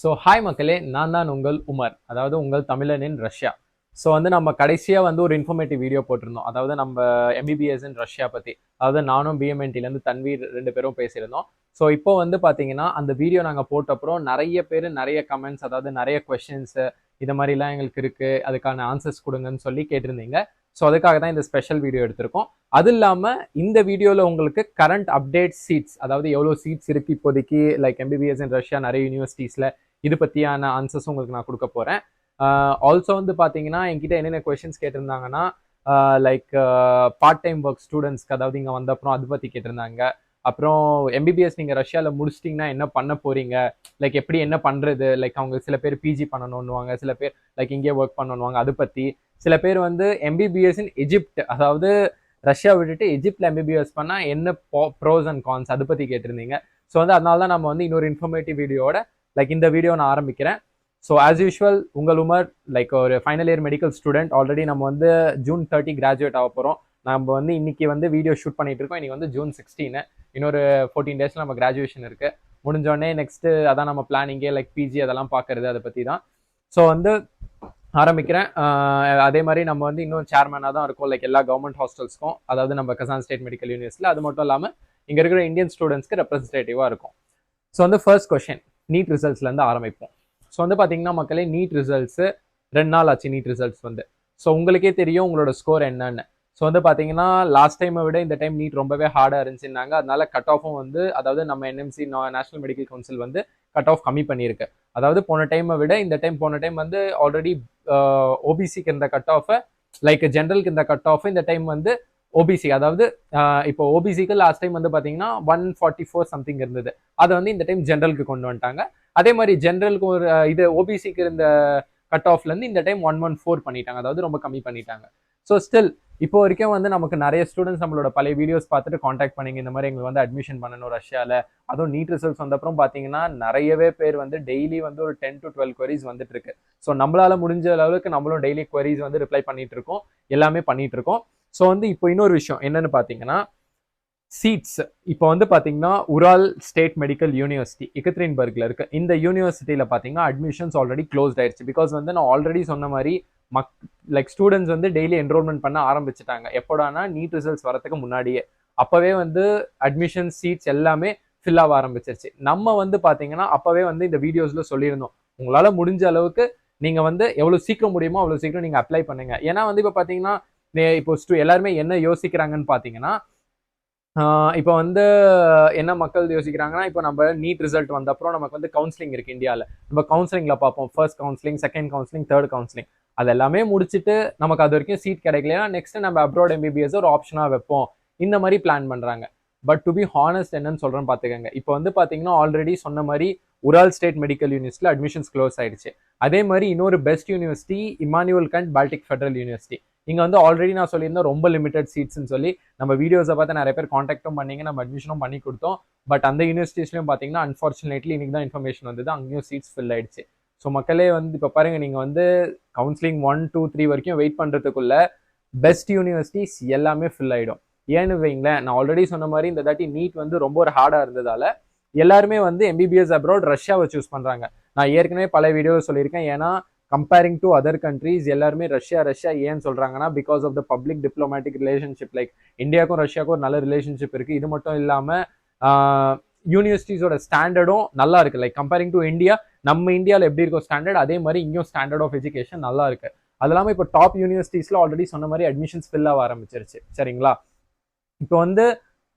So hi மக்களே, நான் தான் உங்கள் உமர், அதாவது உங்கள் தமிழன் இன் ரஷ்யா. ஸோ நம்ம கடைசியாக ஒரு இன்ஃபர்மேட்டிவ் வீடியோ போட்டிருந்தோம், அதாவது நம்ம எம்பிபிஎஸ் இன் ரஷ்யா பற்றி. அதாவது நானும் பிஎம்என்டிலேருந்து தன்வீர் 2 பேரும் பேசியிருந்தோம். ஸோ இப்போ பார்த்தீங்கன்னா அந்த வீடியோ நாங்கள் போட்டப்புறம் நிறைய பேர் நிறைய கமெண்ட்ஸ், அதாவது நிறைய கொஷின்ஸு இது மாதிரிலாம் எங்களுக்கு இருக்குது, அதுக்கான ஆன்சர்ஸ் கொடுங்கன்னு சொல்லி கேட்டிருந்தீங்க. ஸோ அதுக்காக தான் இந்த ஸ்பெஷல் வீடியோ எடுத்திருக்கோம். அது இல்லாமல் இந்த வீடியோவில் உங்களுக்கு கரண்ட் அப்டேட் சீட்ஸ், அதாவது எவ்வளோ சீட்ஸ் இருக்குது இப்போதைக்கு, லைக் எம்பிபிஎஸ் இன் ரஷ்யா நிறைய யூனிவர்சிட்டிஸில், இது பற்றியான ஆன்சர்ஸ் உங்களுக்கு நான் கொடுக்க போகிறேன். ஆல்சோ பார்த்தீங்கன்னா என்கிட்ட என்னென்ன கொஷின்ஸ் கேட்டிருந்தாங்கன்னா, லைக் பார்ட் டைம் ஒர்க் ஸ்டூடெண்ட்ஸ்க்கு, அதாவது இங்கே வந்த அப்புறம் அது பற்றி கேட்டிருந்தாங்க. அப்புறம் எம்பிபிஎஸ் நீங்கள் ரஷ்யாவில் முடிச்சிட்டிங்கன்னா என்ன பண்ண போகிறீங்க, லைக் எப்படி என்ன பண்ணுறது, லைக் அவங்க சில பேர் பிஜி பண்ணணுன்னுவாங்க, சில பேர் லைக் இங்கே ஒர்க் பண்ணணுவாங்க, அது பற்றி. சில பேர் எம்பிபிஎஸ் இன் எஜிப்ட், அதாவது ரஷ்யா விட்டுட்டு எஜிப்டில் எம்பிபிஎஸ் பண்ணால் என்ன ப்ரோஸ் அண்ட் கான்ஸ், அது பற்றி கேட்டிருந்தீங்க. ஸோ அதனால தான் நம்ம இன்னொரு இன்ஃபர்மேட்டிவ் வீடியோட லைக் இந்த வீடியோ நான் ஆரம்பிக்கிறேன். ஸோ ஆஸ் யூஷுவல் உங்கள் உமர் லைக் ஒரு final year medical student. Already நம்ம ஜூன் 30 கிராஜுவேட் ஆக போகிறோம். நம்ம இன்னைக்கு வீடியோ ஷூட் பண்ணிட்டு இருக்கோம். இன்னைக்கு ஜூன் 16, இன்னொரு 14 டேஸில் நம்ம கிராஜுவேஷன் இருக்குது. முடிஞ்சோடனே நெக்ஸ்ட்டு அதான் நம்ம பிளானிங்கே, லைக் பிஜி அதெல்லாம் பார்க்கறது, அதை பற்றி தான். ஸோ ஆரம்பிக்கிறேன். அதே மாதிரி நம்ம இன்னும் சேர்மனாக தான் இருக்கும், லைக் எல்லா கவர்மெண்ட் ஹாஸ்டல்ஸ்க்கும், அதாவது நம்ம கசான் ஸ்டேட் மெடிக்கல் யூனிவர்சிட்டியில். அது மட்டும் இல்லாமல் இங்கே இருக்கிற இந்தியன் ஸ்டூடெண்ட்ஸ்க்கு ரெப்ரஸன்டேட்டிவாக இருக்கும். ஸோ ஃபர்ஸ்ட் கொஷின் நீட் ரிசல்ட்ஸ்லேருந்து ஆரம்பிப்போம். ஸோ பார்த்தீங்கன்னா மக்களே, நீட் ரிசல்ட்ஸு 2 நாள் ஆச்சு. நீட் ரிசல்ட்ஸ் ஸோ உங்களுக்கே தெரியும் உங்களோட ஸ்கோர் என்னன்னு. ஸோ பார்த்தீங்கன்னா லாஸ்ட் டைமை விட இந்த டைம் நீட் ரொம்பவே ஹார்டாக இருந்துச்சுன்னாங்க. அதனால கட் ஆஃபும் அதாவது நம்ம NMC national medical council cut off கம்மி பண்ணியிருக்கு. அதாவது போன டைமை விட இந்த டைம், போன டைம் ஆல்ரெடி ஓபிசிக்கு இருந்த கட் ஆஃபை, லைக் ஜென்ரலுக்கு இந்த கட் ஆஃப் இந்த டைம் ஓபிசி, அதாவது இப்போ ஓபிசிக்கு லாஸ்ட் டைம் பார்த்தீங்கன்னா 144 சம்திங் இருந்தது. அதை இந்த டைம் ஜென்ரலுக்கு கொண்டு வந்துட்டாங்க. அதே மாதிரி ஜென்ரலுக்கு ஒரு இது ஓபிசிக்கு இருந்த கட் ஆஃப்லேருந்து இந்த டைம் 114 பண்ணிட்டாங்க, அதாவது ரொம்ப கம்மி பண்ணிட்டாங்க. ஸோ ஸ்டில் இப்போ வரைக்கும் நமக்கு நிறைய ஸ்டூடெண்ட்ஸ் நம்மளோட பழைய வீடியோஸ் பார்த்துட்டு காண்டாக்ட் பண்ணிங்க, இந்த மாதிரி எங்களுக்கு அட்மிஷன் பண்ணணும் ரஷ்யாவில். அதுவும் நீட் ரிசல்ட்ஸ் வந்தப்புறம் பார்த்தீங்கன்னா நிறையவே பேர் டெய்லி ஒரு 10 to 12 queries வந்துட்டு இருக்கு. ஸோ நம்மளால முடிஞ்ச அளவுக்கு நம்மளும் டெய்லி queries ரிப்ளை பண்ணிட்டு இருக்கோம், எல்லாமே பண்ணிட்டு இருக்கோம். ஸோ இப்போ இன்னொரு விஷயம் என்னன்னு பார்த்தீங்கன்னா, சீட்ஸ் இப்போ பார்த்தீங்கன்னா உரால் ஸ்டேட் மெடிக்கல் யூனிவர்சிட்டி எக்கத்ரின்பர்க்ல இருக்கு. இந்த யூனிவர்சிட்டியில் பார்த்தீங்கன்னா அட்மிஷன்ஸ் ஆல்ரெடி க்ளோஸ்ட் ஆயிடுச்சு. பிகாஸ் நான் ஆல்ரெடி சொன்ன மாதிரி லைக் ஸ்டூடெண்ட்ஸ் டெய்லி என்ரோல்மெண்ட் பண்ண ஆரம்பிச்சுட்டாங்க. எப்போடானா நீட் ரிசல்ட்ஸ் வரதுக்கு முன்னாடியே. அப்பவே அட்மிஷன் சீட்ஸ் எல்லாமே ஃபில் ஆக ஆரம்பிச்சிருச்சு. நம்ம பார்த்தீங்கன்னா அப்பவே இந்த வீடியோஸ்ல சொல்லியிருந்தோம், உங்களால முடிஞ்ச அளவுக்கு நீங்க எவ்வளவு சீக்கிரம் முடியுமோ அவ்வளவு சீக்கிரம் நீங்க அப்ளை பண்ணுங்க. ஏன்னா இப்போ பார்த்தீங்கன்னா இப்போ எல்லாருமே என்ன யோசிக்கிறாங்கன்னு பார்த்தீங்கன்னா, இப்போ என்ன மக்கள் யோசிக்கிறாங்கன்னா, இப்போ நம்ம நீட் ரிசல்ட் வந்த அப்புறம் நமக்கு கவுன்சிலிங் இருக்கு இந்தியாவில். நம்ம கவுன்சிலிங்ல பார்ப்போம், first counselling, second counselling, third counselling. அது எல்லாமே முடிச்சுட்டு நமக்கு அது வரைக்கும் சீட் கிடைக்கலையா, நெக்ஸ்ட் நம்ம அப்ராட் எம்பிபிஎஸ் ஒரு ஆப்ஷனா வைப்போம், இந்த மாதிரி பிளான் பண்றாங்க. பட் டு பி ஹானஸ்ட் என்னன்னு சொல்றேன்னு பாத்துக்கோங்க. இப்போ பாத்தீங்கன்னா ஆல்ரெடி சொன்ன மாதிரி உரால் ஸ்டேட் மெடிக்கல் யூனிவர்சிட்டியில் அட்மிஷன்ஸ் க்ளோஸ் ஆயிடுச்சு. அதே மாதிரி இன்னொரு பெஸ்ட் யூனிவர்சிட்டி இமானுவேல் கண்ட் பால்டிக் ஃபெடரல் யூனிவர்சிட்டி. இங்க ஆல்ரெடி நான் சொல்லியிருந்தேன் ரொம்ப லிமிடெட் சீட்ஸ்ன்னு சொல்லி. நம்ம வீடியோஸை பார்த்து நிறைய பேர் காண்டாக்டும் பண்ணீங்க, நம்ம அட்மிஷனும் பண்ணி கொடுத்தோம். பட் அந்த யூனிவர்சிட்டிஸ்லையும் பார்த்தீங்கன்னா அன்ஃபார்ச்சுனேட்லி இன்னைக்கு தான் இன்ஃபர்மேஷன் வந்தது, அங்கேயும் சீட்ஸ் ஃபில் ஆயிடுச்சு. ஸோ மக்களே இப்போ பாருங்க, நீங்க கவுன்சிலிங் 1, 2, 3 வரைக்கும் வெயிட் பண்றதுக்குள்ள பெஸ்ட் யூனிவர்சிட்டிஸ் எல்லாமே ஃபில் ஆயிடும். ஏன்னு வைங்களேன், நான் ஆல்ரெடி சொன்ன மாதிரி இந்த தாட்டி நீட் ரொம்ப ஒரு ஹார்டா இருந்ததால எல்லாருமே எம்பிபிஎஸ் அப்ராட் ரஷ்யாவை சூஸ் பண்றாங்க. நான் ஏற்கனவே பல வீடியோ சொல்லியிருக்கேன். ஏன்னா கம்பேரிங் டு அதர் கண்ட்ரீஸ் எல்லாருமே ரஷ்யா ஏன்னு சொல்றாங்கன்னா, because of the public diplomatic relationship. Like இந்தியாவுக்கும் ரஷ்யாவுக்கும் ஒரு நல்ல ரிலேஷன்ஷிப் இருக்கு. இது மட்டும் இல்லாம யூனிவர்சிட்டிஸோட ஸ்டாண்டர்டும் நல்லா இருக்கு. லைக் கம்பேரிங் டு இந்தியா, நம்ம இந்தியாவில் எப்படி இருக்கும் ஸ்டாண்டர்ட், அதே மாதிரி இங்கேயும் ஸ்டாண்டர்ட் ஆஃப் எஜுகேஷன் நல்லா இருக்கு. அது இல்லாமல் இப்போ டாப் யூனிவர்சிட்டிஸ்ல ஆல்ரெடி சொன்ன மாதிரி அட்மிஷன்ஸ் ஃபில் ஆக ஆரம்பிச்சிருச்சு. சரிங்களா? இப்போ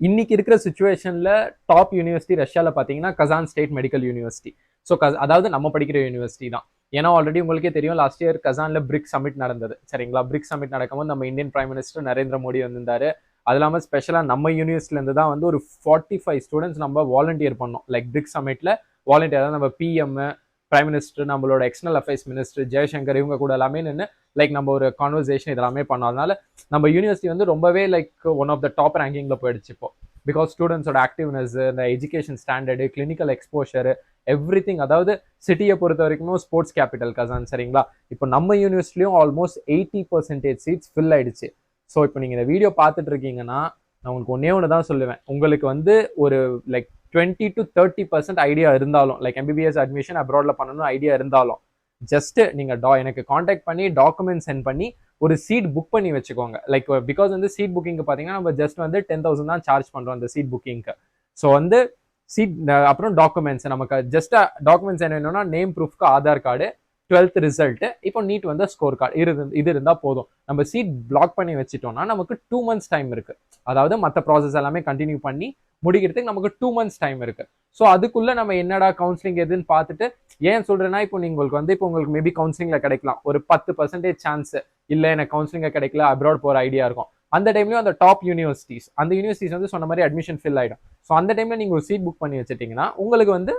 இன்னைக்கு இருக்கிற சுச்சுவேஷன்ல டாப் யூனிவர்சிட்டி ரஷ்யாவில் பார்த்தீங்கன்னா கசான் ஸ்டேட் மெடிக்கல் யூனிவர்சிட்டி. ஸோ அதாவது நம்ம படிக்கிற யூனிவர்சிட்டி தான். ஏன்னா ஆல்ரெடி உங்களுக்கே தெரியும், லாஸ்ட் இயர் கசான்ல பிரிக்ஸ் சமிட் நடந்தது. சரிங்களா? பிரிக்ஸ் சமிட் நடக்கும்போது நம்ம Indian prime minister Narendra Modi வந்திருந்தாரு. அது இல்லாமல் ஸ்பெஷலாக நம்ம யூனிவர்சிட்டிலேருந்து தான் ஒரு 45 ஸ்டூடெண்ட்ஸ் நம்ம வாலண்டியர் பண்ணோம். லைக் பிரிக்ஸ் சமிட்ல வாலண்டியர், அதாவது நம்ம பிஎம், பிரைம் மினிஸ்டர், நம்மளோட எக்ஸ்டர்னல் அஃபேர்ஸ் மினிஸ்டர் ஜெய்சங்கர், இவங்க கூட எல்லாமே நின்று லைக் நம்ம ஒரு கான்வர்சேஷன் இதெல்லாமே பண்ணோம். அதனால நம்ம யூனிவர்சிட்டி ரொம்பவே like one of the top ரேங்கிங்ல போயிடுச்சு இப்போ. பிகாஸ் ஸ்டூடெண்ட்ஸோட ஆக்டிவ்னஸ், இந்த education standard, clinical exposure, every thing. அதாவது சிட்டியை பொறுத்த வரைக்கும் ஸ்போர்ட்ஸ் கேபிட்டல் கசான். சரிங்களா? இப்போ நம்ம யூனிவர்சிட்டியும் ஆல்மோஸ்ட் 80% சீட்ஸ் ஃபில் ஆயிடுச்சு. ஸோ இப்போ நீங்க இந்த வீடியோ பார்த்துட்டு இருக்கீங்கன்னா, நான் உங்களுக்கு ஒன்னே தான் சொல்லுவேன், உங்களுக்கு ஒரு லைக் 20-30% ஐடியா இருந்தாலும், லைக் எம்பிபிஎஸ் அட்மிஷன் அப்ராட்ல பண்ணணும் ஐடியா இருந்தாலும், ஜஸ்ட் நீங்க எனக்கு காண்டாக்ட் பண்ணி டாக்குமெண்ட் சென்ட் பண்ணி ஒரு சீட் புக் பண்ணி வச்சுக்கோங்க. லைக் பிகாஸ் வந்து சீட் புக்கிங்க்கு பார்த்தீங்கன்னா நம்ம ஜஸ்ட் வந்து 10,000 தான் சார்ஜ் பண்றோம் அந்த சீட் புக்கிங்க்கு. ஸோ வந்து சீட் அப்புறம் டாக்குமெண்ட்ஸ் நமக்கு ஜஸ்ட் டாக்குமெண்ட்ஸ் என்ன வேணும்னா நேம் ப்ரூஃப்க்கு ஆதார் கார்டு, 12th ரிசல்ட், இப்போ நீட் வந்து ஸ்கோர் கார்டு இது இருந்தால் போதும். நம்ம சீட் பிளாக் பண்ணி வச்சுட்டோம்னா நமக்கு 2 months டைம் இருக்கு. அதாவது மற்ற ப்ராசஸ் எல்லாமே கண்டினியூ பண்ணி முடிக்கிறதுக்கு நமக்கு 2 months டைம் இருக்கு. ஸோ அதுக்குள்ள நம்ம என்னடா கவுன்சிலிங் எதுன்னு பார்த்துட்டு, ஏன் சொல்றேன்னா இப்போ உங்களுக்கு வந்து இப்போ உங்களுக்கு மேபி கவுன்சிலிங்ல கிடைக்கலாம் ஒரு 10% சான்ஸ், இல்லை எனக்கு கவுன்சிலிங்க கிடைக்கல அப்ராட் போற ஐடியா இருக்கும். அந்த டைம்லயும் அந்த டாப் யூனிவர்சிட்டிஸ் அந்த யூனிவர்சிட்டிஸ் வந்து சொன்ன மாதிரி அட்மிஷன் ஃபில் ஆயிடும். ஸோ அந்த டைம்ல நீங்க ஒரு சீட் புக் பண்ணி வச்சுட்டீங்கன்னா உங்களுக்கு வந்து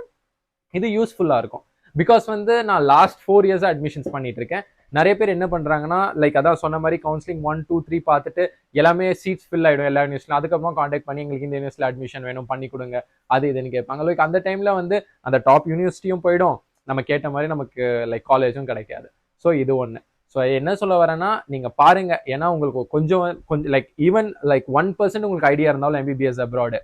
இது யூஸ்ஃபுல்லா இருக்கும். பிகாஸ் வந்து நான் லாஸ்ட் 4 years அட்மிஷன்ஸ் பண்ணிட்டு இருக்கேன். நிறைய பேர் என்ன பண்றாங்கன்னா லைக் அதான் சொன்ன மாதிரி கவுன்சிலிங் 1, 2, 3 பார்த்துட்டு எல்லாமே சீட்ஸ் ஃபில் ஆயிடும் எல்லா யூனிவர்சிட்டியும். அதுக்கப்புறம் காண்டாக்ட் பண்ணி எங்களுக்கு இந்த யூனிவர்சிட்டியில் அட்மிஷன் வேணும் பண்ணி கொடுங்க அது இதுன்னு கேட்பாங்க. லைக் அந்த டைம்ல வந்து அந்த டாப் யூனிவர்சிட்டியும் போயிடும், நம்ம கேட்ட மாதிரி நமக்கு லைக் காலேஜும் கிடைக்காது. ஸோ இது ஒன்று. ஸோ என்ன சொல்ல வரேன்னா நீங்க பாருங்க, ஏன்னா உங்களுக்கு கொஞ்சம் லைக் ஈவன் லைக் 1% உங்களுக்கு ஐடியா இருந்தாலும் எம்பிபிஎஸ் அப்ராடு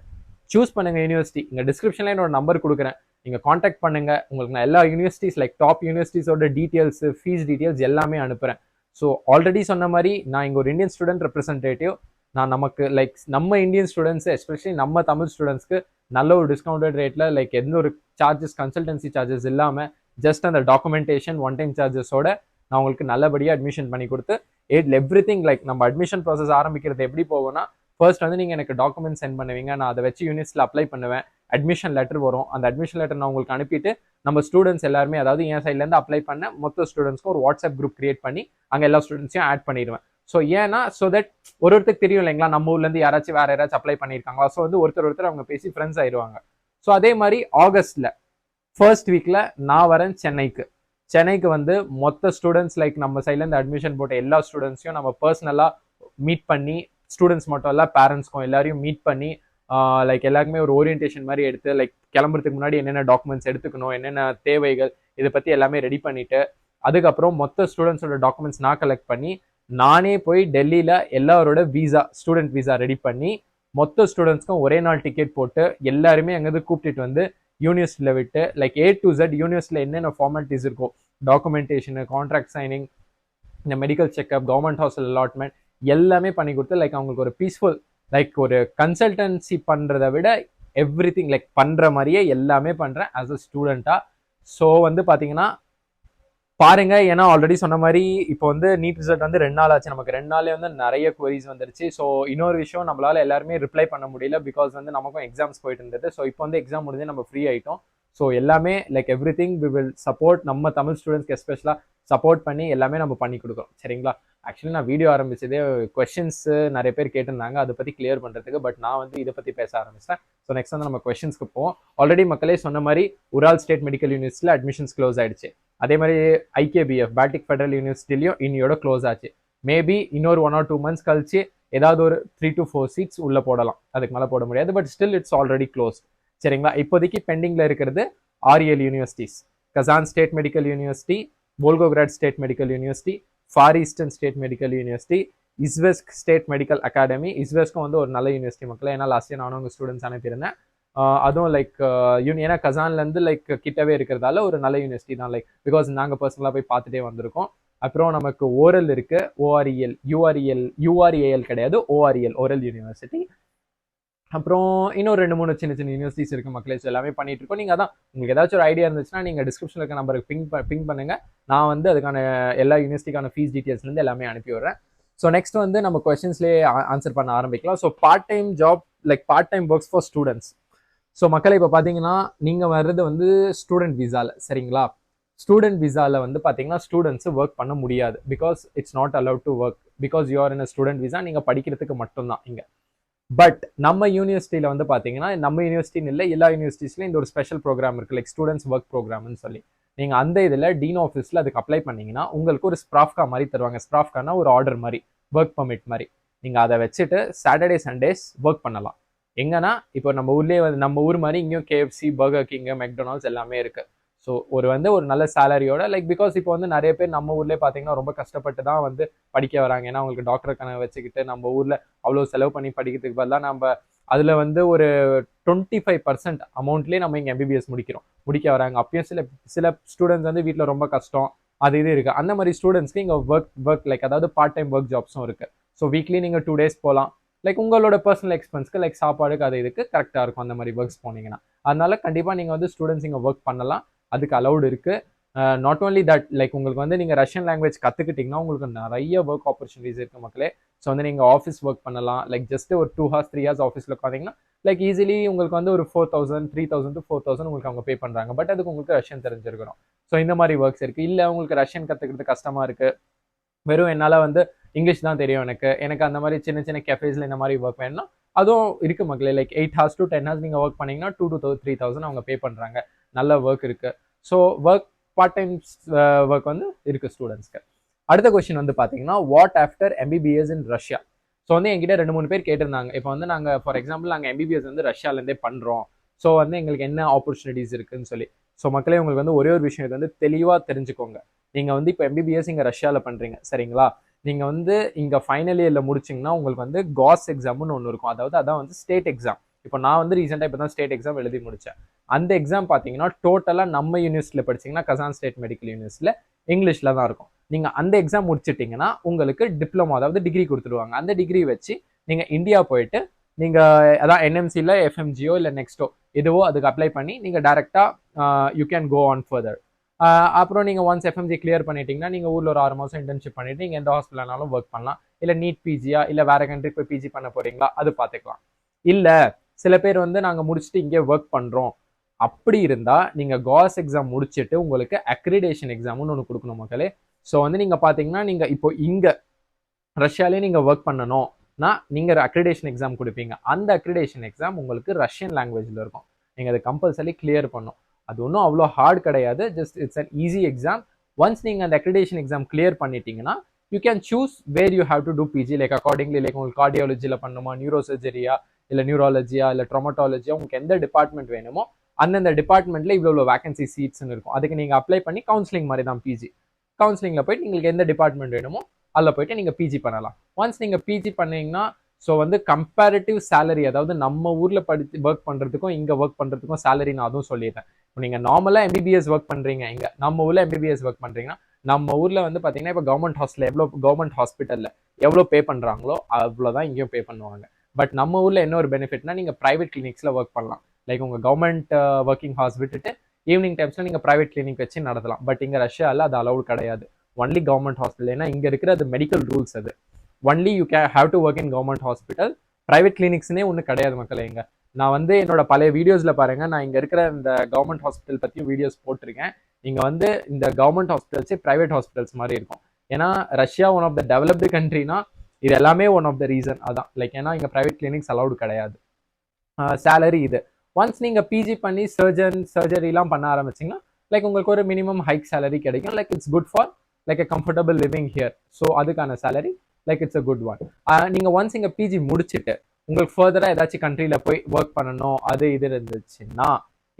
சூஸ் பண்ணுங்க யூனிவர்சிட்டி. இங்க டிஸ்கிரிப்ஷன்ல என்னோட நம்பர் கொடுக்குறேன், நீங்க காண்டாக்ட் பண்ணுங்க. உங்களுக்கு நான் எல்லா யூனிவர்சிட்டிஸ் லைக் டாப் யூனிவர்சிட்டிஸோட டீடைல்ஸ், ஃபீஸ் டீடைல்ஸ் எல்லாமே அனுப்புறேன். ஸோ ஆல்ரெடி சொன்ன மாதிரி நான் இங்க ஒரு இந்தியன் ஸ்டூடெண்ட் ரெப்ரஸன்டேட்டிவ். நான் நமக்கு லைக் நம்ம இந்தியன் ஸ்டூடெண்ட்ஸ் எஸ்பெஷலி நம்ம தமிழ் ஸ்டூடெண்ட்ஸ்க்கு நல்ல ஒரு டிஸ்கவுண்டட் ரேட்ல லைக் எந்த ஒரு சார்ஜஸ் கன்சல்டன்சி சார்ஜஸ் இல்லாம ஜஸ்ட் அந்த டாக்குமெண்டேஷன் ஒன் டைம் சார்ஜஸோட நான் உங்களுக்கு நல்லபடியாக அட்மிஷன் பண்ணி கொடுத்து எவ்ரிதிங் லைக் நம்ம அட்மிஷன் ப்ராசஸ் ஆரம்பிக்கிறது எப்படி போகும்னா, ஃபர்ஸ்ட் வந்து நீங்க எனக்கு டாக்குமெண்ட் சென்ட் பண்ணுவீங்க, நான் அதை வச்சு யூனிவர்சிட்டியில் அப்ளை பண்ணுவேன். அட்மிஷன் லெட்டர் வரும், அந்த அட்மிஷன் லெட்டர் நான் உங்களுக்கு அனுப்பிட்டு நம்ம ஸ்டூடெண்ட்ஸ் எல்லாருமே, அதாவது என் சைட்லேருந்து அப்ளை பண்ண மொத்த ஸ்டூடெண்ட்ஸ்க்கு ஒரு வாட்ஸ்அப் குரூப் கிரியேட் பண்ணி அங்கே எல்லா ஸ்டூடெண்ட்ஸையும் ஆட் பண்ணிடுவேன். ஸோ ஏன்னா ஸோ தட் ஒருத்தருக்கு தெரியும் இல்லைங்களா நம்ம ஊர்லேருந்து யாராச்சும் வேற யாராச்சும் அப்ளை பண்ணியிருக்காங்களா. ஸோ வந்து ஒருத்தர் அவங்க பேசி ஃப்ரெண்ட்ஸ் ஆயிடுவாங்க. ஸோ அதே மாதிரி ஆகஸ்ட்ல ஃபர்ஸ்ட் வீக்ல நான் வரேன் சென்னைக்கு வந்து மொத்த ஸ்டூடெண்ட்ஸ் லைக் நம்ம சைட்லேருந்து அட்மிஷன் போட்ட எல்லா ஸ்டூடெண்ட்ஸையும் நம்ம பர்சனலாக மீட் பண்ணி, ஸ்டூடெண்ட்ஸ் மட்டும் இல்லை பேரண்ட்ஸ்க்கும் எல்லாரையும் மீட் பண்ணி லைக் எல்லாருக்குமே ஒரு ஓரியன்டேஷன் மாதிரி எடுத்து லைக் கிளம்புறதுக்கு முன்னாடி என்னென்ன டாக்குமெண்ட்ஸ் எடுத்துக்கணும், என்னென்ன தேவைகள், இதை பற்றி எல்லாமே ரெடி பண்ணிட்டு அதுக்கப்புறம் மொத்த ஸ்டூடெண்ட்ஸோட டாக்குமெண்ட்ஸ் நான் கலெக்ட் பண்ணி நானே போய் டெல்லியில் எல்லாரோட ஸ்டூடெண்ட் வீசா ரெடி பண்ணி மொத்த ஸ்டூடெண்ட்ஸ்க்கும் ஒரே நாள் டிக்கெட் போட்டு எல்லாருமே அங்கேருந்து கூப்பிட்டுட்டு வந்து யூனிவர்சிட்டியில் விட்டு லைக் A to Z யூனிவர்சிட்டியில் என்னென்ன ஃபார்மாலிட்டிஸ் இருக்கும், டாக்குமெண்டேஷனு, கான்ட்ராக்ட் சைனிங், இந்த medical checkup, government hostel allotment எல்லாமே பண்ணி கொடுத்து லைக் அவங்களுக்கு ஒரு பீஸ்ஃபுல் லைக் ஒரு கன்சல்டன்சி பண்ணுறதை விட எவ்ரிதிங் லைக் பண்ணுற மாதிரியே எல்லாமே பண்ணுறேன் ஆஸ் அ ஸ்டூடெண்ட்டாக. ஸோ வந்து பார்த்தீங்கன்னா பாருங்க, ஏன்னா ஆல்ரெடி சொன்ன மாதிரி இப்போ வந்து நீட் ரிசல்ட் வந்து 2 நாள் ஆச்சு, நமக்கு 2 நாளே வந்து நிறைய குவரிஸ் வந்துருச்சு. ஸோ இன்னொரு விஷயம் நம்மளால எல்லாருமே ரிப்ளை பண்ண முடியல பிகாஸ் வந்து நமக்கும் எக்ஸாம்ஸ் போயிட்டு இருந்தது. ஸோ இப்போ வந்து எக்ஸாம் முடிஞ்சு நம்ம ஃப்ரீ ஆயிட்டோம். ஸோ எல்லாமே like everything we will support, நம்ம தமிழ் ஸ்டூடெண்ட்ஸ்க்கு எஸ்பெஷலாக சப்போர்ட் பண்ணி எல்லாமே நம்ம பண்ணி கொடுக்குறோம். சரிங்களா? ஆக்சுவலி நான் வீடியோ ஆரம்பிச்சதே கொஸ்டின்ஸ் நிறைய பேர் கேட்டிருந்தாங்க அதை பற்றி கிளியர் பண்ணுறதுக்கு. பட் நான் வந்து இதை பற்றி பேச ஆரம்பிச்சேன். ஸோ நெக்ஸ்ட் வந்து நம்ம கொஸ்டின்ஸ்க்கு போவோம். ஆல்ரெடி மக்களே சொன்ன மாதிரி உரால் ஸ்டேட் மெடிக்கல் யூனிவர்சிட்டியில் அட்மிஷன்ஸ் க்ளோஸ் ஆயிடுச்சு. அதே மாதிரி ஐகேபிஎஃப் பால்டிக் ஃபெடரல் யூனிவர்சிட்டிலையும் இன்னையோட க்ளோஸ் ஆச்சு. மேபி இன்னொரு 1 or 2 months கழிச்சு ஏதாவது ஒரு 3 to 4 seats உள்ள போடலாம், அதுக்கு மேலே போட முடியாது. But still it's already close. சரிங்களா? இப்போதைக்கு பெண்டிங்ல இருக்கிறது 6 universities: Kazan state medical university, Volgograd state medical university, far eastern state medical university, Izhevsk state medical academy. இஸ்வெஸ்க்கும் வந்து ஒரு நல்ல யூனிவர்சிட்டி மக்களே, ஏன்னா லாஸ்ட் இயர் நானும் உங்கள் ஸ்டூடெண்ட்ஸ் அனுப்பியிருந்தேன். அதுவும் லைக் ஏன்னா கசான்லேருந்து லைக் கிட்டவே இருக்கிறதால ஒரு நல்ல யூனிவர்சிட்டி தான். லைக் பிகாஸ் நாங்கள் பர்சனலாக போய் பார்த்துட்டே வந்திருக்கோம். அப்புறம் நமக்கு ஓரல் இருக்கு, யூஆர்ஏஎல் கிடையாது, ஓரல் யூனிவர்சிட்டி. அப்புறம் இன்னும் 2-3 சின்ன சின்ன யூனிவர்சிட்டிஸ் இருக்கு மக்களே. எல்லாமே பண்ணிட்டு இருக்கோம். நீங்க அதான் உங்களுக்கு ஏதாச்சும் ஒரு ஐடியா இருந்துச்சுன்னா நீங்க டிஸ்கிரிப்ஷன்ல இருக்க நம்பருக்கு பிங் பண்ணுங்க. நான் வந்து அதுக்கான எல்லா யூனிவர்சிட்டிக்கான ஃபீஸ் டீடைல்ஸ்ல இருந்து எல்லாமே அனுப்பி விடுறேன். ஸோ நெக்ஸ்ட் வந்து நம்ம கொஸ்டின்ஸ்லேயே ஆன்சர் பண்ண ஆரம்பிக்கலாம். So part time job like part time works for students. So மக்களை இப்போ பார்த்தீங்கன்னா நீங்கள் வர்றது வந்து ஸ்டூடெண்ட் விசாவில். சரிங்களா? ஸ்டூடெண்ட் விசாவில் வந்து பார்த்தீங்கன்னா ஸ்டூடெண்ட்ஸு ஒர்க் பண்ண முடியாது because it's not allowed to work because you are in student visa. நீங்கள் படிக்கிறதுக்கு மட்டும்தான் இங்கே. பட் நம்ம யூனிவர்சிட்டியில் வந்து பார்த்தீங்கன்னா நம்ம யூனிவர்சிட்டின்னு இல்லை, எல்லா யூனிவர்சிட்டிஸ்லையும் இந்த ஒரு ஸ்பெஷல் ப்ரோக்ராம் இருக்குது, லைக் ஸ்டூடெண்ட்ஸ் ஒர்க் ப்ரோக்ராம்னு சொல்லி. நீங்கள் அந்த இதில் டீன் ஆஃபீஸில் அதுக்கு அப்ளை பண்ணீங்கன்னா உங்களுக்கு ஒரு ஸ்ப்ராஃப்கா மாதிரி தருவாங்க. ஸ்ப்ராஃப்கானா ஒரு ஆர்டர் மாதிரி, ஒர்க் பர்மிட் மாதிரி. நீங்கள் அதை வச்சுட்டு சாட்டர்டே சண்டேஸ் ஒர்க் பண்ணலாம். எங்கன்னா இப்போ நம்ம ஊர்லேயே வந்து நம்ம ஊர் மாதிரி இங்கேயும் கேஎஃப்சி, பர்கர் கிங், மெக்டொனால்ட்ஸ் எல்லாமே இருக்குது. ஸோ ஒரு நல்ல சேலரியோட லைக் பிகாஸ் இப்போ வந்து நிறைய பேர் நம்ம ஊர்லேயே பார்த்தீங்கன்னா ரொம்ப கஷ்டப்பட்டு தான் வந்து படிக்க வராங்க. ஏன்னா அவங்களுக்கு டாக்டர் கனவு வச்சுக்கிட்டு நம்ம ஊரில் அவ்வளோ செலவு பண்ணி படிக்கிறதுக்கு பதிலாக நம்ம அதில் வந்து ஒரு 25% அமௌண்ட்லேயே நம்ம இங்கே எம்பிபிஎஸ் முடிக்க வராங்க. அப்பயும் சில ஸ்டூடெண்ட்ஸ் வந்து வீட்டில் ரொம்ப கஷ்டம் அது இது இருக்குது. அந்த மாதிரி ஸ்டூடெண்ட்ஸ்க்கு இங்கே ஒர்க் லைக் அதாவது பார்ட் டைம் ஒர்க் ஜாப்ஸும் இருக்குது. ஸோ வீக்லி நீங்கள் 2 days போகலாம். லைக் உங்களோட பர்சனல் எக்ஸ்பென்ஸ்க்கு லைக் சாப்பாடுக்கு அது இதுக்கு கரெக்டாக இருக்கும் அந்த மாதிரி ஒர்க்ஸ் போனீங்கன்னா. அதனால கண்டிப்பாக நீங்கள் வந்து ஸ்டூடெண்ட்ஸ் இங்கே ஒர்க் பண்ணலாம், அதுக்கு அலௌடு இருக்குது. நாட் ஓன்லி தட், லைக் உங்களுக்கு வந்து நீங்கள் ரஷ்யன் லாங்குவேஜ் கற்றுக்கிட்டிங்கன்னா உங்களுக்கு நிறைய ஒர்க் ஆப்பர்ச்சுனிட்டிஸ் இருக்குது மக்களே. ஸோ வந்து நீங்கள் ஆஃபீஸ் ஒர்க் பண்ணலாம். லைக் ஜஸ்ட் ஒரு 2 hours 3 hours ஆஃபீஸில் உட்காந்திங்கன்னா லைக் ஈஸிலி உங்களுக்கு வந்து ஒரு 4000 3000 to 4000 உங்களுக்கு அவங்க பே பண்ணுறாங்க. பட் அதுக்கு உங்களுக்கு ரஷ்யன் தெரிஞ்சிருக்கணும். ஸோ இந்த மாதிரி ஒர்க்ஸ் இருக்குது. இல்லை உங்களுக்கு ரஷ்யன் கற்றுக்கிறது கஷ்டமாக இருக்குது, வெறும் என்னால் வந்து இங்கிலீஷ் தான் தெரியும் எனக்கு அந்த மாதிரி சின்ன சின்ன கேஃபேஸில் இந்த மாதிரி ஒர்க் வேணும்னா அதுவும் இருக்குது மக்களே. லைக் 8 hours to 10 hours நீங்கள் ஒர்க் பண்ணிங்கன்னா 2 to 3000 அவங்க பே பண்ணுறாங்க. நல்ல ஒர்க் இருக்குது. ஸோ பார்ட் டைம் ஒர்க் வந்து இருக்குது ஸ்டூடெண்ட்ஸ்க்கு. அடுத்த கொஸ்டின் வந்து பார்த்தீங்கன்னா, what after MBBS in Russia? So வந்து என்கிட்ட 2-3 பேர் கேட்டிருந்தாங்க. இப்போ வந்து நாங்கள் ஃபார் எக்ஸாம்பிள் நாங்கள் எம்பிபிஎஸ் வந்து ரஷ்யாலேருந்தே பண்ணுறோம், ஸோ வந்து எங்களுக்கு என்ன ஆப்பர்ச்சுனிட்டிஸ் இருக்குன்னு சொல்லி. ஸோ மக்களே உங்களுக்கு வந்து ஒரே ஒரு விஷயம் வந்து தெளிவாக தெரிஞ்சுக்கோங்க. நீங்கள் வந்து இப்போ எம்பிபிஎஸ் இங்கே ரஷ்யாவில் பண்ணுறீங்க சரிங்களா? நீங்கள் வந்து இங்கே ஃபைனல் இயரில் முடிச்சிங்கன்னா உங்களுக்கு வந்து காஸ் எக்ஸாம்னு ஒன்று இருக்கும். அதான் வந்து ஸ்டேட் எக்ஸாம். இப்போ நான் வந்து ரீசெண்டாக இப்போ தான் ஸ்டேட் எக்ஸாம் எழுதி முடித்தேன். அந்த எக்ஸாம் பார்த்தீங்கன்னா டோட்டலாக நம்ம யூனிவர்சிட்டியில் படிச்சிங்கன்னா கசான் ஸ்டேட் மெடிக்கல் யூனிவர்சிட்டியில் இங்கிலீஷில் தான் இருக்கும். நீங்கள் அந்த எக்ஸாம் முடிச்சிட்டிங்கன்னா உங்களுக்கு டிப்ளமோ அதாவது டிகிரி கொடுத்துருவாங்க. அந்த டிகிரி வச்சு நீங்கள் இந்தியா போயிட்டு நீங்கள் அதான் என்எம்சியில் எஃப்எம்ஜியோ இல்லை நெக்ஸ்ட்டோ எதுவோ அதுக்கு அப்ளை பண்ணி நீங்கள் டேரெக்டாக you can go on further. அப்புறம் நீங்கள் ஒன்ஸ் எஃப்எம்ஜி கிளியர் பண்ணிட்டீங்கன்னா நீங்கள் ஊரில் ஒரு 6 மாதம் இன்டர்ன்ஷிப் பண்ணிட்டு நீங்கள் எந்த ஹாஸ்பிட்டல்னாலும் ஒர்க் பண்ணலாம். இல்லை நீட் பிஜியா இல்லை வேறு கண்ட்ரி போய் பிஜி பண்ண போகிறீங்களா அது பார்த்துக்கலாம். இல்லை சில பேர் வந்து நாங்கள் முடிச்சுட்டு இங்கே ஒர்க் பண்ணுறோம் அப்படி இருந்தால் நீங்கள் காஸ் எக்ஸாம் முடிச்சுட்டு உங்களுக்கு அக்ரிடேஷன் எக்ஸாம்னு ஒன்று கொடுக்கணும் மக்களே. ஸோ வந்து நீங்கள் பார்த்தீங்கன்னா நீங்கள் இப்போ இங்கே ரஷ்யாலே நீங்கள் ஒர்க் பண்ணணும்னா நீங்கள் அக்ரிடேஷன் எக்ஸாம் கொடுப்பீங்க. அந்த அக்ரிடேஷன் எக்ஸாம் உங்களுக்கு ரஷ்யன் லாங்குவேஜில் இருக்கும். நீங்கள் அதை கம்பல்சரி கிளியர் பண்ணும். அது ஒன்றும் அவ்வளோ ஹார்ட் கிடையாது, just it's an easy exam. Once நீங்கள் அந்த அக்ரிடேஷன் எக்ஸாம் கிளியர் பண்ணிட்டீங்கன்னா you can choose where you have to do PG like accordingly. Like உங்களுக்கு கார்டியாலஜியில் பண்ணணுமா, நியூரோ சர்ஜரியா, இல்லை நியூராலஜியா, இல்லை ட்ரோமட்டாலஜியா, உங்களுக்கு எந்த டிபார்ட்மெண்ட் வேணுமோ அந்தந்த டிபார்ட்மெண்ட்டில் இவ்வளோ வேகன்சி சீட்ஸ்ன்னு இருக்கும். அதுக்கு நீங்கள் அப்ளை பண்ணி கவுன்சிலிங் மாதிரி தான் பிஜி. கவுன்சிலிங்கில் போயிட்டு உங்களுக்கு எந்த டிபார்ட்மெண்ட் வேணுமோ அதில் போயிட்டு நீங்கள் பிஜி பண்ணலாம். ஒன்ஸ் நீங்கள் பிஜி பண்ணீங்கன்னா ஸோ வந்து கம்பேரிட்டிவ் சேலரி, அதாவது நம்ம ஊரில் படித்து ஒர்க் பண்ணுறதுக்கும் இங்கே ஒர்க் பண்ணுறதுக்கும் சேலரி நான் அதுவும் சொல்லிடுறேன். இப்போ நீங்கள் நார்மலாக எம்பிபிஎஸ் ஒர்க் பண்ணுறீங்க, இங்கே நம்ம ஊரில் எம்பிபிஎஸ் ஒர்க் பண்ணுறீங்கன்னா நம்ம ஊரில் வந்து பார்த்தீங்கன்னா இப்போ கவர்மெண்ட் ஹாஸ்பிட்டலில் எவ்வளோ பே பண்ணுறாங்களோ அவ்வளோதான் இங்கேயும் பே பண்ணுவாங்க. பட் நம்ம ஊரில் என்ன ஒரு பெனிஃபிட்னா நீங்கள் ப்ரைவேட் கிளினிக்ஸில் ஒர்க் பண்ணலாம். லைக் உங்கள் கவர்மெண்ட் ஒர்க்கிங் ஹார்ஸ் விட்டுட்டு ஈவினிங் டைம்ஸில் நீங்கள் ப்ரைவேட் கிளினிக் வச்சு நடத்தலாம். பட் இங்கே ரஷ்யாவில் அது அலௌட் கிடையாது. Only government hospital. ஏன்னா இங்கே இருக்கிற அது மெடிக்கல் ரூல்ஸ். அது only you can have to work in government hospital. Private கிளினிக்ஸ்னே ஒன்றும் கிடையாது மக்களே இங்கே. நான் வந்து என்னோட பழைய வீடியோஸில் பாருங்கள், நான் இங்கே இருக்கிற இந்த கவர்மெண்ட் ஹாஸ்பிட்டல் பற்றியும் வீடியோஸ் போட்டிருக்கேன். இங்கே வந்து இந்த கவர்மெண்ட் ஹாஸ்பிட்டல்ஸே ப்ரைவேட் ஹாஸ்பிட்டல்ஸ் மாதிரி இருக்கும். ஏன்னா Russia one of the developed கண்ட்ரினா இது எல்லாமே ஒன் ஆஃப் த ரீசன் அதான். லைக் ஏன்னா இங்கே ப்ரைவேட் கிளினிக்ஸ் அலௌடு கிடையாது. சேலரி இது ஒன்ஸ் நீங்கள் பிஜி பண்ணி சர்ஜரிலாம் பண்ண ஆரம்பிச்சிங்கன்னா லைக் உங்களுக்கு ஒரு மினிமம் ஹைக் சேலரி கிடைக்கும். Like it's good for like a comfortable living here. So அதுக்கான salary like it's a good one. நீங்கள் ஒன்ஸ் இங்கே பிஜி முடிச்சுட்டு உங்களுக்கு ஃபர்தராக ஏதாச்சும் கண்ட்ரியில் போய் ஒர்க் பண்ணணும் அது இது இருந்துச்சுன்னா,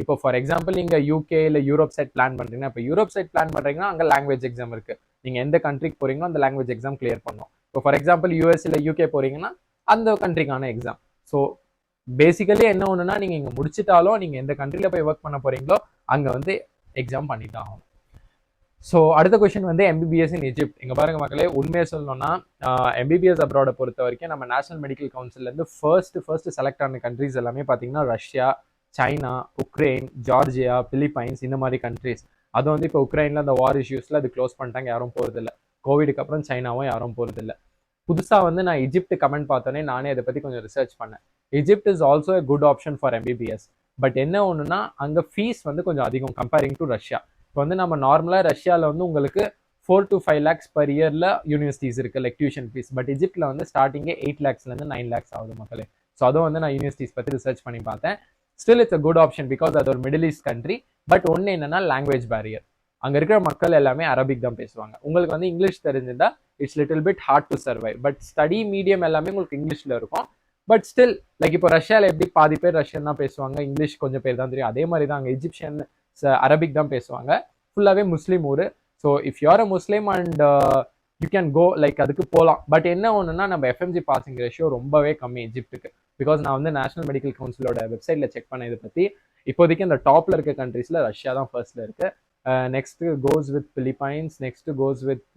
இப்போ ஃபார் எக்ஸாம்பிள் நீங்கள் யூகே இல்லை யூரோப் சைட் பிளான் பண்ணுறீங்கன்னா, இப்போ யூரோப் சைட் பிளான் பண்ணுறீங்கன்னா அங்கே லாங்குவேஜ் எக்ஸாம் இருக்குது. நீங்கள் எந்த கண்ட்ரிக்கு போகிறீங்களோ அந்த லாங்குவேஜ் எக்ஸாம் கிளியர் பண்ணணும். இப்போ ஃபார் எக்ஸாம்பிள் யூஎஸ் இல்லை யூகே போகிறீங்கன்னா அந்த கண்ட்ரிக்கான எக்ஸாம். ஸோ பேசிக்கலி என்ன ஒன்றுனா நீங்கள் இங்கே முடிச்சிட்டாலும் நீங்கள் எந்த கண்ட்ரியில் போய் ஒர்க் பண்ண போகிறீங்களோ அங்கே வந்து எக்ஸாம் பண்ணிட்டு ஆகும். ஸோ அடுத்த கொஸ்டின் வந்து எம்பிபிஎஸ் இன் எஜிப்ட். இங்கே பாருங்க மக்களே, உண்மையை சொல்லணும்னா எம்பிபிஎஸ் அப்ராடை பொறுத்த வரைக்கும் நம்ம நேஷனல் மெடிக்கல் கவுன்சிலேருந்து ஃபர்ஸ்ட் செலக்ட் ஆன கண்ட்ரிஸ் எல்லாமே பார்த்தீங்கன்னா Russia, China, Ukraine, Georgia, Philippines இந்த மாதிரி கண்ட்ரிஸ். அது வந்து இப்போ உக்ரைனில் அந்த வார் இஷ்யூஸில் அது க்ளோஸ் பண்ணிட்டாங்க, யாரும் போகிறதில்ல. கோவிடுக்கு அப்புறம் சைனாவும் யாரும் போகிறதில்ல. புதுசாக வந்து நான் எஜிப்ட் கமெண்ட் பார்த்தோன்னே நானே அதை பற்றி கொஞ்சம் ரிசர்ச் பண்ணேன். Egypt is also a good option for MBBS. But என்ன ஒன்றுனா அங்கே ஃபீஸ் வந்து கொஞ்சம் அதிகம் கம்பேரிங் டு ரஷ்யா. இப்போ வந்து நம்ம நார்மலாக ரஷ்யாவில் வந்து உங்களுக்கு 4 to 5 lakhs per இயரில் யூனிவர்சிட்டிஸ் இருக்குது லைக் டியூஷன் ஃபீஸ். பட் எஜிப்டில் வந்து ஸ்டார்டிங்கே 8 lakhsலேருந்து 9 lakhs ஆகுது மக்களே. ஸோ அதுவும் வந்து நான் யூனிவர்சிட்டிஸ் பற்றி ரிசர்ச் பண்ணி பார்த்தேன். Still it's a good option because அது ஒரு மிடில் ஈஸ்ட் கண்ட்ரி. பட் ஒன்று என்னன்னா லாங்குவேஜ் பேரியர். அங்கே இருக்கிற மக்கள் எல்லாமே அரபிக் தான் பேசுவாங்க. உங்களுக்கு வந்து இங்கிலீஷ் தெரிஞ்சிருந்தா it's little bit hard to survive. But study medium எல்லாமே உங்களுக்கு இங்கிலீஷில் இருக்கும். பட் ஸ்டில் லைக் இப்போ ரஷ்யாவில் எப்படி பாதி பேர் ரஷ்யன் தான் பேசுவாங்க, இங்கிலீஷ் கொஞ்சம் பேர் தான் தெரியும். அதே மாதிரி தான் அங்கே எஜிப்ஷியன் அரபிக் தான் பேசுவாங்க. ஃபுல்லாகவே முஸ்லீம் ஊர். So if you're a Muslim and you can go like அதுக்கு போகலாம். பட் என்ன ஒன்றுனா நம்ம எஃப்எம்ஜி பாசிங் ரேஷியோ ரொம்பவே கம்மி எஜிப்டுக்கு. பிகாஸ் நான் வந்து நேஷனல் மெடிக்கல் கவுன்சிலோட வெப்சைட்டில் செக் பண்ண இதை பற்றி இப்போதைக்கு அந்த டாப்பில் இருக்க கண்ட்ரீஸில் ரஷ்யா தான் ஃபர்ஸ்ட்டில் இருக்குது. Next goes with Philippines, next goes with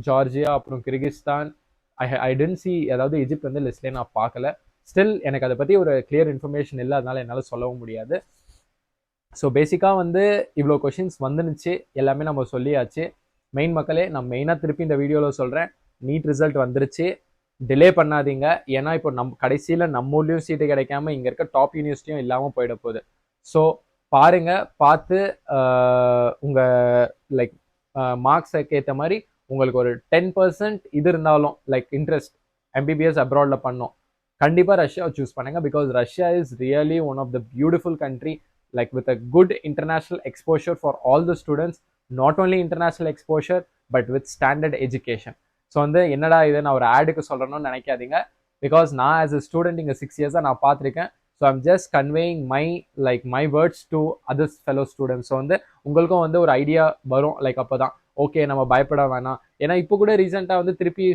Georgia, அப்புறம் கிர்கிஸ்தான். ஐ டென்ட் சி, அதாவது எஜிப்ட் வந்து லிஸ்ட்லேயே நான் பார்க்கல. ஸ்டில் எனக்கு அதை பற்றி ஒரு கிளியர் இன்ஃபர்மேஷன் இல்லை, அதனால என்னால் சொல்லவும் முடியாது. ஸோ பேசிக்காக வந்து இவ்வளோ கொஷின்ஸ் வந்துருச்சு, எல்லாமே நம்ம சொல்லியாச்சு. மெயின் மக்களே, நான் மெயினாக திருப்பி இந்த வீடியோவில் சொல்கிறேன், நீட் ரிசல்ட் வந்துருச்சு, டிலே பண்ணாதீங்க. ஏன்னா இப்போ கடைசியில் நம்ம ஊர்லேயும் சீட்டு கிடைக்காம இங்கே இருக்க டாப் யூனிவர்சிட்டியும் இல்லாமல் போயிட போகுது. ஸோ பாருங்க, பார்த்து உங்கள் லைக் மார்க்ஸுக்கு ஏற்ற மாதிரி உங்களுக்கு ஒரு 10% இது இருந்தாலும் லைக் இன்ட்ரெஸ்ட் எம்பிபிஎஸ் அப்ராடில் பண்ணோம், கண்டிப்பாக ரஷ்யாவை சூஸ் பண்ணுங்க. Because Russia is really one of the beautiful country, like with a good international exposure for all the students, not only international exposure but with standard education. So வந்து என்னடா இது நான் ஒரு ஆடுக்கு சொல்கிறேன்னு நினைக்காதீங்க, பிகாஸ் நான் ஆஸ் அ ஸ்டூடெண்ட் இங்கே 6 இயர்ஸாக நான் பார்த்துருக்கேன். So I'm just conveying my words to others fellow students. So வந்து உங்களுக்கும் வந்து ஒரு ஐடியா வரும், லைக் அப்போ தான் ஓகே நம்ம பயப்பட வேணாம். ஏன்னா இப்போ கூட ரீசெண்டாக வந்து திருப்பி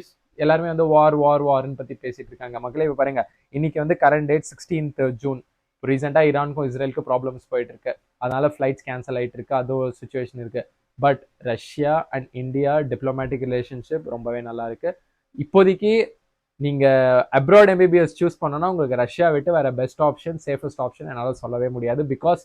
எல்லாருமே வந்து வார்ன்னு பற்றி பேசிட்டு இருக்காங்க. மக்களே இப்போ பாருங்க, இன்னைக்கு வந்து கரண்ட் டேட் 16th ஜூன். ரீசெண்டாக ஈரானுக்கும் இஸ்ரேலுக்கும் ப்ராப்ளம்ஸ் போயிட்டு இருக்கு, அதனால ஃப்ளைட்ஸ் கேன்சல் ஆகிட்டு இருக்கு, அது ஒரு சுச்சுவேஷன் இருக்கு. But Russia and India diplomatic relationship ரொம்பவே நல்லா இருக்கு. இப்போதைக்கு நீங்கள் அப்ராட் எம்பிபிஎஸ் சூஸ் பண்ணோன்னா உங்களுக்கு ரஷ்யா விட்டு வேற பெஸ்ட் ஆப்ஷன், சேஃபஸ்ட் ஆப்ஷன் என்னால் சொல்லவே முடியாது. Because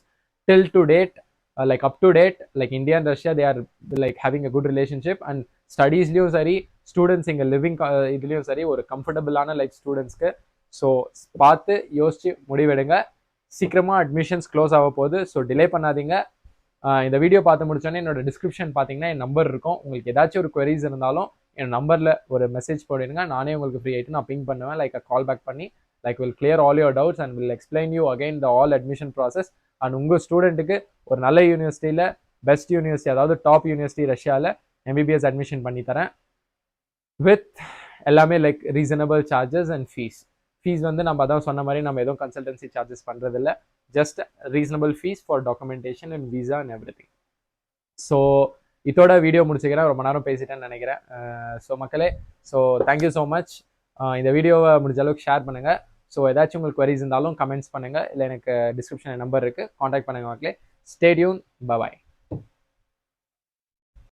till to date, like up to date, like India and Russia they are like having a good relationship. And ஸ்டடீஸ்லையும் சரி, ஸ்டூடெண்ட்ஸ் இங்கே லிவிங் இதுலேயும் சரி, ஒரு கம்ஃபர்டபுளான லைக் ஸ்டூடெண்ட்ஸ்க்கு. ஸோ பார்த்து யோசிச்சு முடிவெடுங்க. சீக்கிரமாக அட்மிஷன்ஸ் க்ளோஸ் ஆக போகுது, ஸோ டிலே பண்ணாதீங்க. இந்த வீடியோ பார்த்து முடிச்சோன்னே என்னோட டிஸ்கிரிப்ஷன் பார்த்தீங்கன்னா என் நம்பர் இருக்கும். உங்களுக்கு ஏதாச்சும் ஒரு குவரிஸ் இருந்தாலும் என் நம்பரில் ஒரு மெசேஜ் போடுங்க, நானே உங்களுக்கு ஃப்ரீ ஆகிட்டு நான் பிங் பண்ணுவேன், லைக் கால் பேக் பண்ணி like will clear all your doubts and will explain you again the all admission process. And உங்கள் ஸ்டூடெண்ட்டுக்கு ஒரு நல்ல யூனிவர்சிட்டியில், பெஸ்ட் யூனிவர்சிட்டி, அதாவது டாப் யூனிவர்சிட்டி ரஷ்யாவில் எம்பிபிஎஸ் அட்மிஷன் பண்ணி தரேன் வித் எல்லாமே like reasonable charges and fees வந்து நம்ம அதான் சொன்ன மாதிரி நம்ம எதுவும் கன்சல்டன்சி சார்ஜஸ் பண்ணுறதில்ல, just reasonable fees for documentation and visa and every thing. So இதோட வீடியோ முடிச்சுக்கிறேன், ரொம்ப நேரம் பேசிட்டேன்னு நினைக்கிறேன். ஸோ மக்களே, ஸோ தேங்க்யூ ஸோ மச். இந்த வீடியோவை முடிஞ்ச அளவுக்கு ஷேர் பண்ணுங்கள். ஸோ ஏதாச்சும் உங்களுக்கு குவரிஸ் இருந்தாலும் கமெண்ட்ஸ் பண்ணுங்கள், இல்லை எனக்கு டிஸ்கிரிப்ஷன் நம்பர் இருக்குது, காண்டாக்ட் பண்ணுங்கள் மக்களே. Stay tune, bye bye.